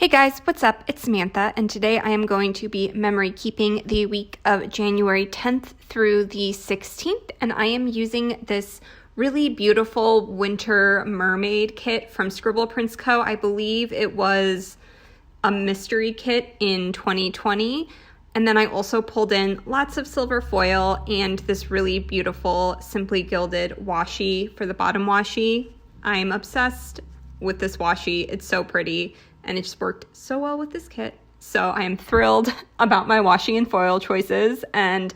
Hey guys, what's up? It's Samantha, and today I am going to be memory keeping the week of January 10th through the 16th, and I am using this really beautiful winter mermaid kit from Scribble Prints Co. I believe it was a mystery kit in 2020, and then I also pulled in lots of silver foil and this really beautiful Simply Gilded washi for the bottom washi. I'm obsessed with this washi. It's so pretty. And it just worked so well with this kit. So I am thrilled about my washi and foil choices. And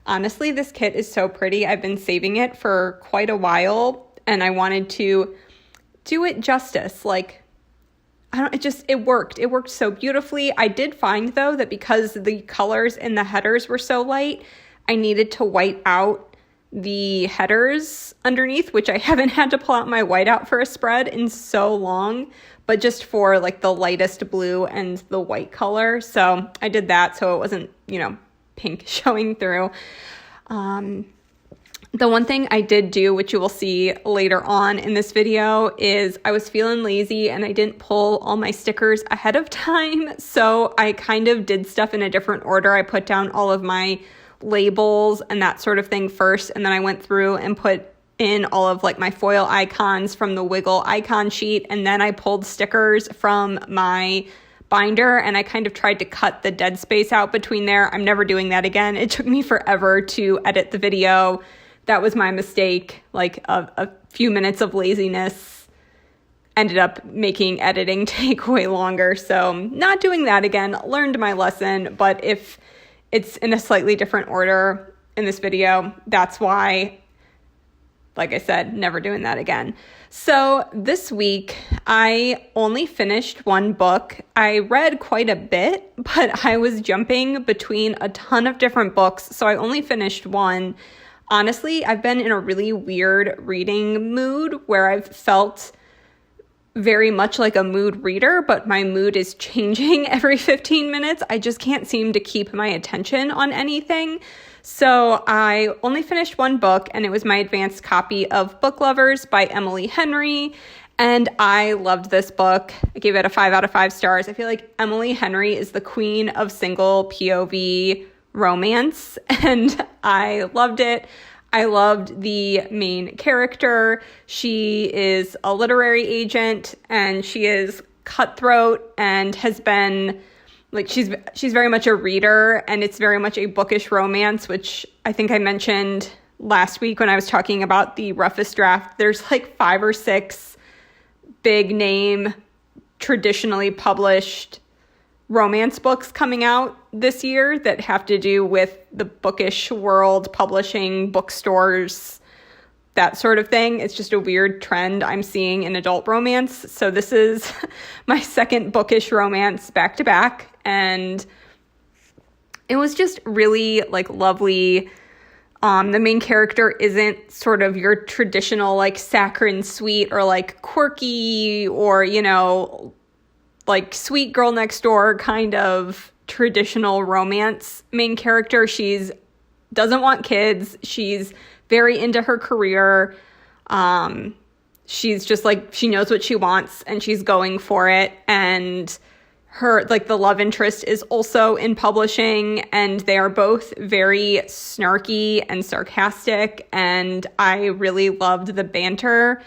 honestly, this kit is so pretty. I've been saving it for quite a while, and I wanted to do it justice. It worked. It worked so beautifully. I did find, though, that because the colors in the headers were so light, I needed to white out the headers underneath, which I haven't had to pull out my whiteout for a spread in so long, but just for like the lightest blue and the white color. So I did that so it wasn't, pink showing through. The one thing I did do, which you will see later on in this video, is I was feeling lazy and I didn't pull all my stickers ahead of time. So I kind of did stuff in a different order. I put down all of my labels and that sort of thing first, and then I went through and put in all of like my foil icons from the Wiggle icon sheet, and then I pulled stickers from my binder and I kind of tried to cut the dead space out between there. I'm never doing that again. It took me forever to edit the video. That was my mistake. Like a few minutes of laziness ended up making editing take way longer. So not doing that again. Learned my lesson, but if it's in a slightly different order in this video, that's why. Like I said, never doing that again. So this week, I only finished one book. I read quite a bit, but I was jumping between a ton of different books, so I only finished one. Honestly, I've been in a really weird reading mood where I've felt very much like a mood reader, but my mood is changing every 15 minutes. I just can't seem to keep my attention on anything. So I only finished one book, and it was my advanced copy of Book Lovers by Emily Henry. And I loved this book. I gave it a 5 out of 5 stars. I feel like Emily Henry is the queen of single POV romance, and I loved it. I loved the main character. She is a literary agent, and she is cutthroat and has been like, she's very much a reader, and it's very much a bookish romance, which I think I mentioned last week when I was talking about the roughest draft. There's like 5 or 6 big name, traditionally published romance books coming out this year that have to do with the bookish world, publishing, bookstores, that sort of thing. It's just a weird trend I'm seeing in adult romance. So this is my second bookish romance back to back, and it was just really like lovely. The main character isn't sort of your traditional like saccharine sweet or like quirky or, like sweet girl next door kind of traditional romance main character. She's doesn't want kids. She's very into her career. She's just like, she knows what she wants and she's going for it. And her, like, the love interest is also in publishing, and they are both very snarky and sarcastic. And I really loved the banter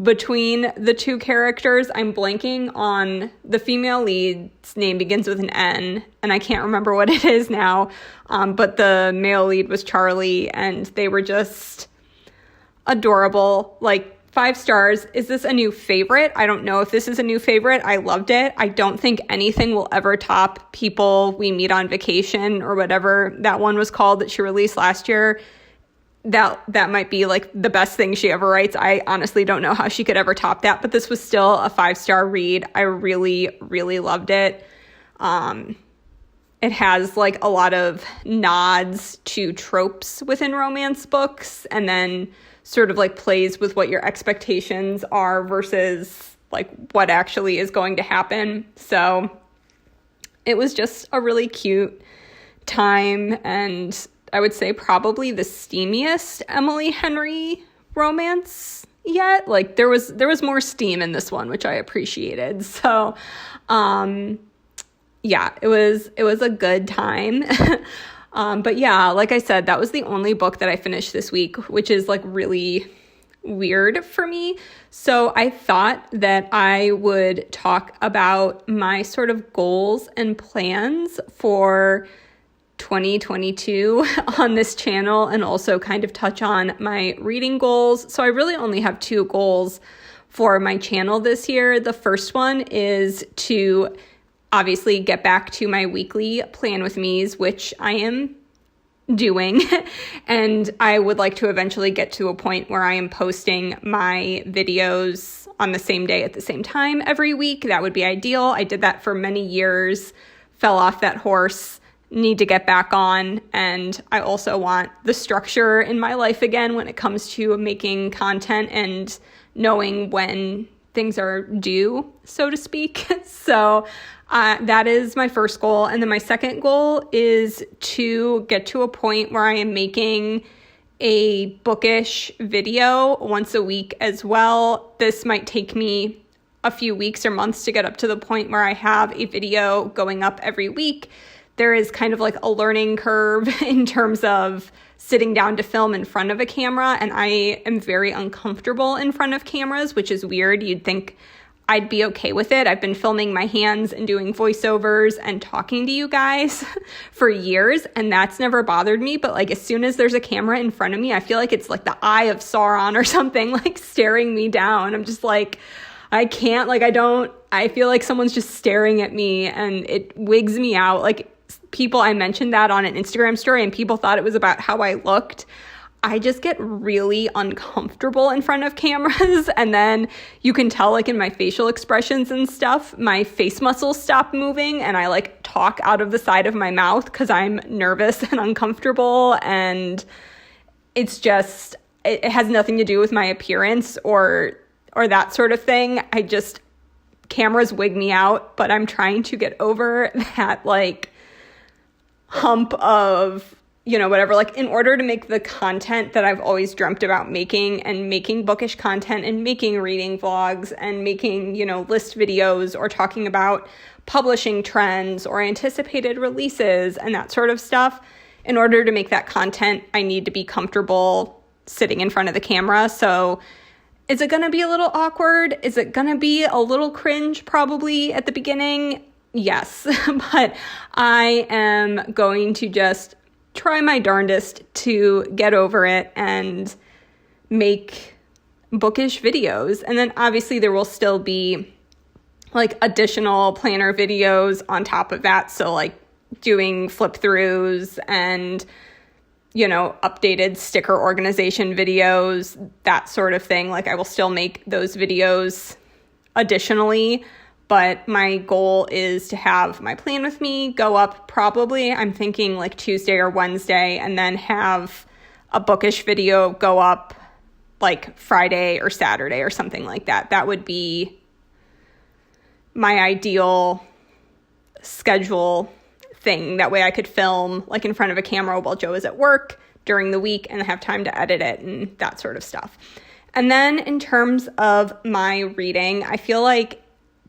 between the two characters. I'm blanking on the female lead's name, begins with an N, and I can't remember what it is now. But the male lead was Charlie, and they were just adorable. Like, 5 stars. Is this a new favorite? I don't know if this is a new favorite. I loved it. I don't think anything will ever top People We Meet on Vacation, or whatever that one was called that she released last year. That might be like the best thing she ever writes. I honestly don't know how she could ever top that, but this was still a 5-star read. I really, really loved it. It has like a lot of nods to tropes within romance books, and then sort of like plays with what your expectations are versus like what actually is going to happen. So it was just a really cute time, and I would say probably the steamiest Emily Henry romance yet. Like there was more steam in this one, which I appreciated. So, yeah, it was a good time. But yeah, like I said, that was the only book that I finished this week, which is like really weird for me. So I thought that I would talk about my sort of goals and plans for 2022 on this channel, and also kind of touch on my reading goals. So I really only have 2 goals for my channel this year. The first one is to obviously get back to my weekly plan with me's, which I am doing. And I would like to eventually get to a point where I am posting my videos on the same day at the same time every week. That would be ideal. I did that for many years, fell off that horse, need to get back on. And I also want the structure in my life again when it comes to making content and knowing when things are due, so to speak. So that is my first goal. And then my second goal is to get to a point where I am making a bookish video once a week as well. This might take me a few weeks or months to get up to the point where I have a video going up every week. There is kind of like a learning curve in terms of sitting down to film in front of a camera, and I am very uncomfortable in front of cameras, which is weird. You'd think I'd be okay with it. I've been filming my hands and doing voiceovers and talking to you guys for years, and that's never bothered me. But like as soon as there's a camera in front of me, I feel like it's like the eye of Sauron or something, like staring me down. I'm just like, I can't, like I feel like someone's just staring at me, and it wigs me out. Like I mentioned that on an Instagram story, and people thought it was about how I looked. I just get really uncomfortable in front of cameras, and then you can tell like in my facial expressions and stuff, my face muscles stop moving, and I like talk out of the side of my mouth because I'm nervous and uncomfortable, and it's just, it has nothing to do with my appearance or that sort of thing. Cameras wig me out, but I'm trying to get over that like hump of, whatever, like in order to make the content that I've always dreamt about making, and making bookish content and making reading vlogs and making, list videos or talking about publishing trends or anticipated releases and that sort of stuff. In order to make that content, I need to be comfortable sitting in front of the camera. So is it going to be a little awkward? Is it going to be a little cringe probably at the beginning? Yes, but I am going to just try my darndest to get over it and make bookish videos. And then obviously there will still be like additional planner videos on top of that. So like doing flip throughs and, updated sticker organization videos, that sort of thing. Like I will still make those videos additionally. But my goal is to have my plan with me go up probably, I'm thinking like Tuesday or Wednesday, and then have a bookish video go up like Friday or Saturday or something like that. That would be my ideal schedule thing. That way I could film like in front of a camera while Joe is at work during the week and have time to edit it and that sort of stuff. And then in terms of my reading, I feel like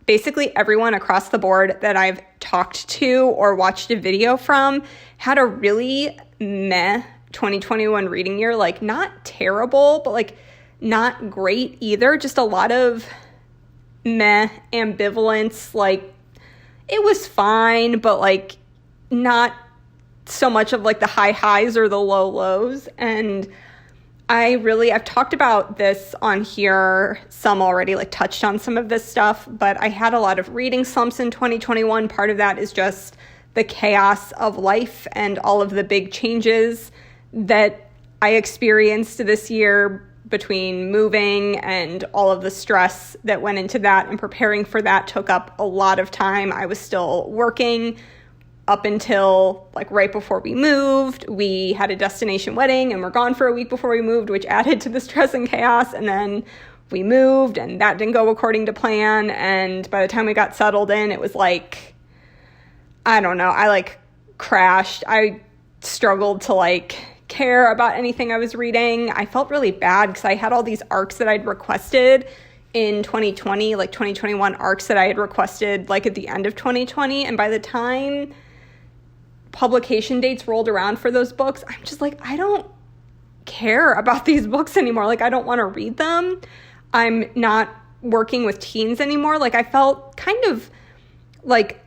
basically everyone across the board that I've talked to or watched a video from had a really meh 2021 reading year. Like not terrible, but like not great either. Just a lot of meh ambivalence. Like it was fine, but like not so much of like the high highs or the low lows. And I've talked about this on here some already, like touched on some of this stuff, but I had a lot of reading slumps in 2021. Part of that is just the chaos of life and all of the big changes that I experienced this year between moving and all of the stress that went into that, and preparing for that took up a lot of time. I was still working up until like right before we moved. We had a destination wedding and we're gone for a week before we moved, which added to the stress and chaos. And then we moved and that didn't go according to plan. And by the time we got settled in, it was like, I don't know, I like crashed. I struggled to like care about anything I was reading. I felt really bad because I had all these arcs that I'd requested in 2020, like 2021 arcs that I had requested like at the end of 2020. And by the time publication dates rolled around for those books, I'm just like, I don't care about these books anymore. Like, I don't want to read them. I'm not working with teens anymore. Like, I felt kind of like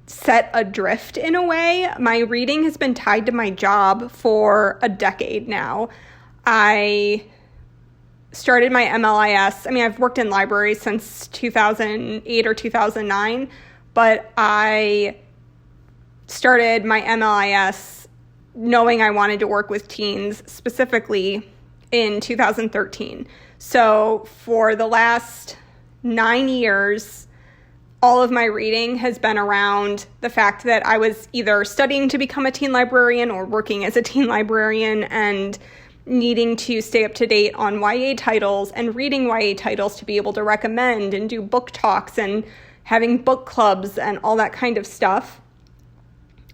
set adrift in a way. My reading has been tied to my job for a decade now. I started my MLIS. I mean, I've worked in libraries since 2008 or 2009, but I started my MLIS knowing I wanted to work with teens specifically in 2013. So for the last 9 years, all of my reading has been around the fact that I was either studying to become a teen librarian or working as a teen librarian and needing to stay up to date on YA titles and reading YA titles to be able to recommend and do book talks and having book clubs and all that kind of stuff.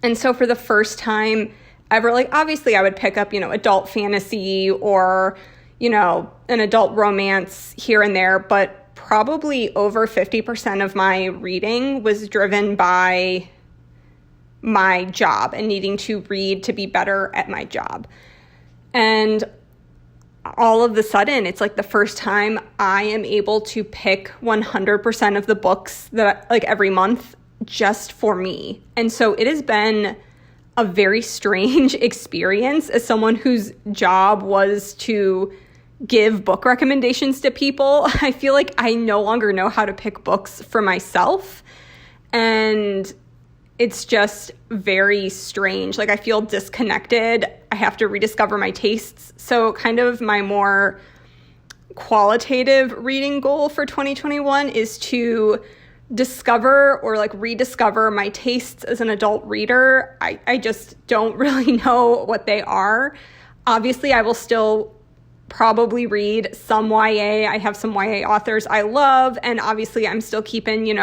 And so for the first time ever, like, obviously I would pick up, adult fantasy or, an adult romance here and there, but probably over 50% of my reading was driven by my job and needing to read to be better at my job. And all of a sudden, it's like the first time I am able to pick 100% of the books that like every month just for me. And so it has been a very strange experience as someone whose job was to give book recommendations to people. I feel like I no longer know how to pick books for myself. And it's just very strange. Like, I feel disconnected. I have to rediscover my tastes. So kind of my more qualitative reading goal for 2021 is to discover or like rediscover my tastes as an adult reader. I just don't really know what they are. Obviously, I will still probably read some YA. I have some YA authors I love, and obviously I'm still keeping,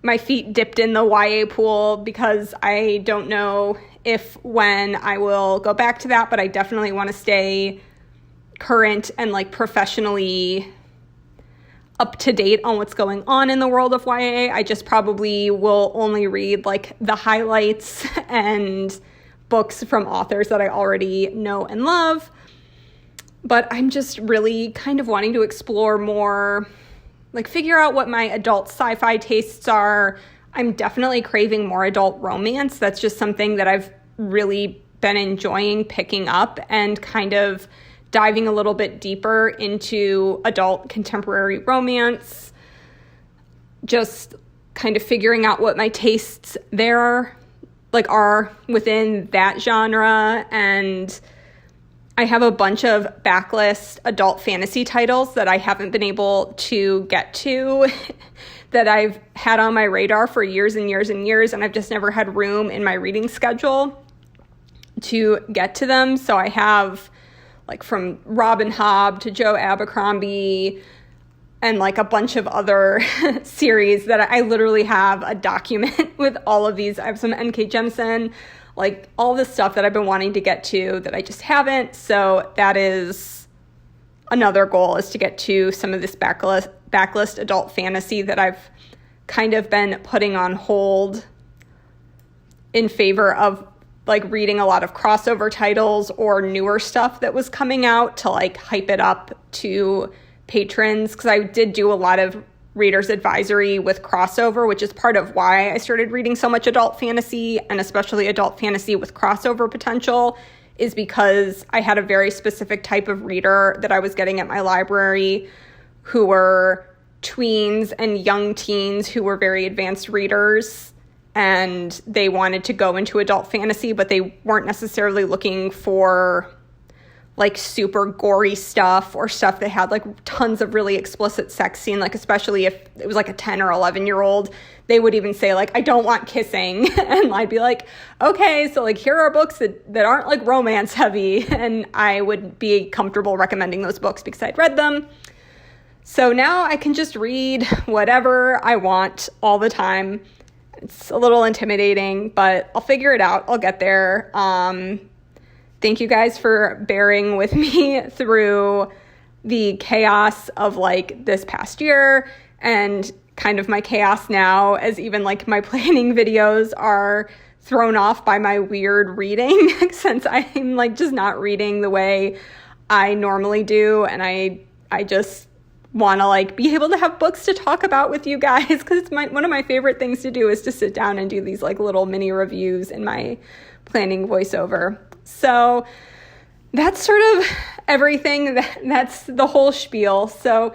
my feet dipped in the YA pool because I don't know if when I will go back to that, but I definitely want to stay current and like professionally up to date on what's going on in the world of YA. I just probably will only read like the highlights and books from authors that I already know and love. But I'm just really kind of wanting to explore more, like figure out what my adult sci-fi tastes are. I'm definitely craving more adult romance. That's just something that I've really been enjoying picking up and kind of diving a little bit deeper into adult contemporary romance. Just kind of figuring out what my tastes there are within that genre. And I have a bunch of backlist adult fantasy titles that I haven't been able to get to that I've had on my radar for years and years and years, and I've just never had room in my reading schedule to get to them. So I have like from Robin Hobb to Joe Abercrombie and like a bunch of other series that I literally have a document with all of these. I have some N.K. Jemisin, like all this stuff that I've been wanting to get to that I just haven't. So that is another goal, is to get to some of this backlist adult fantasy that I've kind of been putting on hold in favor of like reading a lot of crossover titles or newer stuff that was coming out to like hype it up to patrons. Because I did do a lot of reader's advisory with crossover, which is part of why I started reading so much adult fantasy, and especially adult fantasy with crossover potential, is because I had a very specific type of reader that I was getting at my library who were tweens and young teens who were very advanced readers, and they wanted to go into adult fantasy, but they weren't necessarily looking for like super gory stuff or stuff that had like tons of really explicit sex scene, like especially if it was like a 10 or 11-year-old, they would even say like, I don't want kissing. And I'd be like, okay, so like here are books that aren't like romance heavy. And I would be comfortable recommending those books because I'd read them. So now I can just read whatever I want all the time. It's a little intimidating, but I'll figure it out. I'll get there. Thank you guys for bearing with me through the chaos of like this past year and kind of my chaos now, as even like my planning videos are thrown off by my weird reading since I'm like just not reading the way I normally do. And I just want to like be able to have books to talk about with you guys, because it's one of my favorite things to do is to sit down and do these like little mini reviews in my planning voiceover. So that's sort of everything. That's the whole spiel. So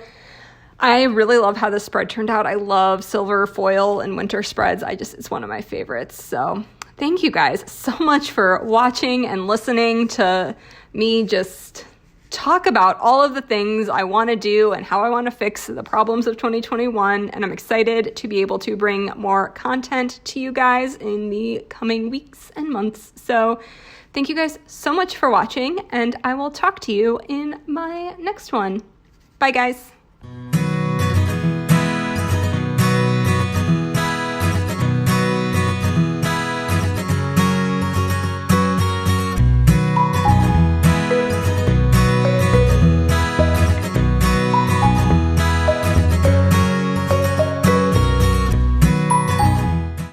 I really love how this spread turned out. I love silver foil and winter spreads. It's one of my favorites. So thank you guys so much for watching and listening to me just talk about all of the things I want to do and how I want to fix the problems of 2021. And I'm excited to be able to bring more content to you guys in the coming weeks and months. So thank you guys so much for watching, and I will talk to you in my next one. Bye, guys.